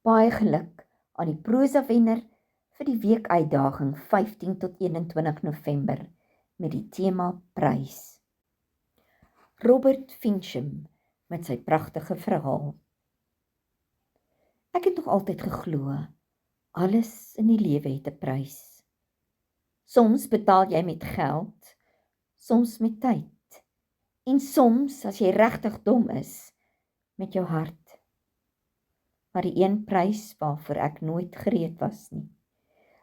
Baie geluk aan die prosa-wenner vir die weekuitdaging 15 tot 21 November met die tema Prys. Robert Fincham met sy pragtige verhaal. Ek het nog altyd geglo, alles in die lewe het 'n prys. Soms betaal jy met geld, soms met tyd, en soms, as jy regtig dom is, met jou hart. Maar die een prys waarvoor ek nooit gereed was nie,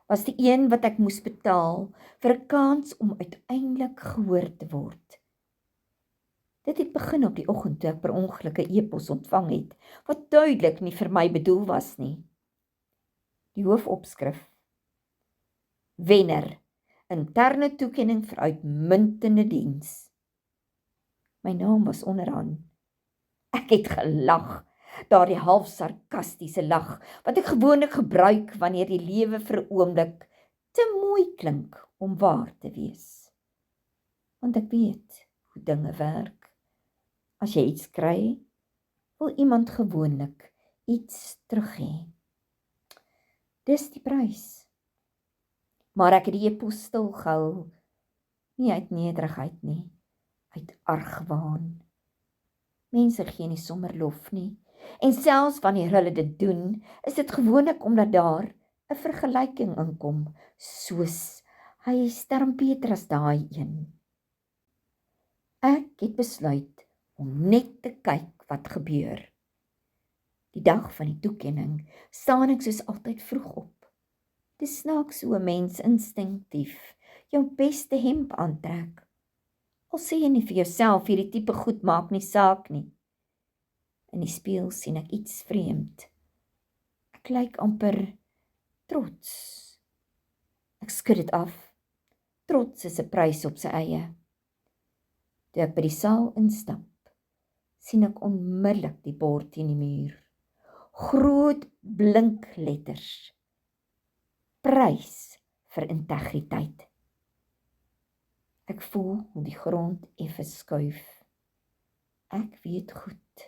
was die een wat ek moes betaal vir 'n kans om uiteindelik gehoor te word. Dit het begin op die oggend toe ek per ongeluk 'n e-pos ontvang het, wat duidelik nie vir my bedoel was nie. Die hoofopskrif: Wenner, interne toekenning vir uitmuntende diens. My naam was onderaan. Ek het gelag, daardie half sarkastiese lag, wat ek gewoonlik gebruik wanneer die lewe vir 'n oomblik te mooi klink om waar te wees. Want ek weet hoe dinge werk. As jy iets kry, wil iemand gewoonlik iets terug hê. Dis die prys. Maar ek het die e-pos stilgehou, nie uit nederigheid nie, uit argwaan. Mense gee nie sommer lof nie, en selfs wanneer hulle dit doen, is dit gewoonlik omdat daar 'n vergelyking inkom, soos hy is darm beter as daai een. Ek het besluit om net te kyk wat gebeur. Die dag van die toekenning staan ek soos altyd vroeg op. Dis snaaks hoe 'n mens instinktief jou beste hemp aantrek. Al sê jy nie vir jouself hierdie tipe goed maak nie saak nie. In die spieël sien ek iets vreemd. Ek lyk amper trots. Ek skud dit af. Trots is 'n prys op sy eie. Toe ek by die saal instap, sien ek onmiddellik die bord teen die muur. Groot blink letters. Prys vir integriteit. Ek voel hoe die grond effe skuif. Ek weet goed,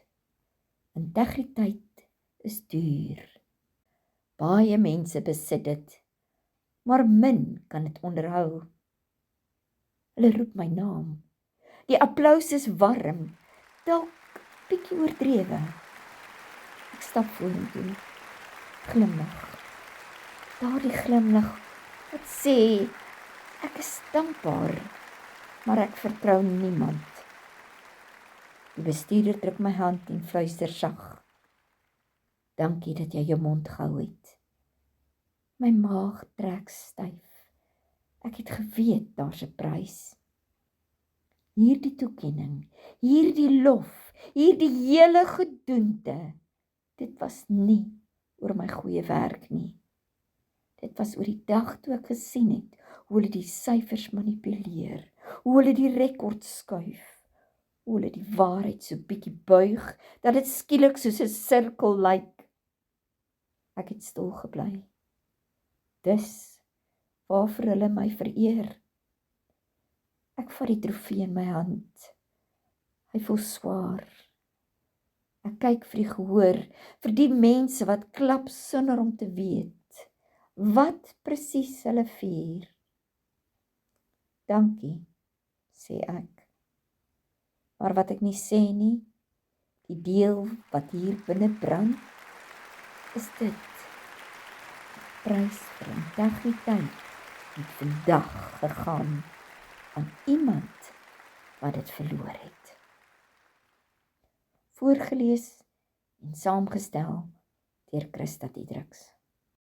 integriteit is duur. Baie mense besit dit, maar min kan dit onderhou. Hulle roep my naam. Die applous is warm, dalk bietjie oordrewe. Ek stap vorentoe, glimlag. Daardie glimlag wat sê, ek is dankbaar, maar ek vertrou niemand. Die bestuurder druk my hand en fluister sag. Dankie dat jy jou mond gehou het. My maag trek styf. Ek het geweet daar's 'n prys. Hierdie toekenning, hierdie lof, hierdie hele gedoente, dit was nie oor my goeie werk nie. Dit was oor die dag toe ek gesien het hoe hulle die syfers manipuleer, hoe hulle die rekord skuif, hoe hulle die waarheid so bietjie buig, dat dit skielik soos 'n sirkel lyk. Ek het stil gebly. Dis waarvoor hulle my vereer. Ek vat die trofee in my hand. Hy voel swaar. Ek kyk vir die gehoor, vir die mense wat klap sonder om te weet wat presies hulle vier. Dankie, sê ek. Maar wat ek nie sê nie, die deel wat hier binne brand, is dit. Prys vir integriteit het vandag gegaan aan iemand wat dit verloor het. Voorgelees en saamgestel deur Christa Diedriks.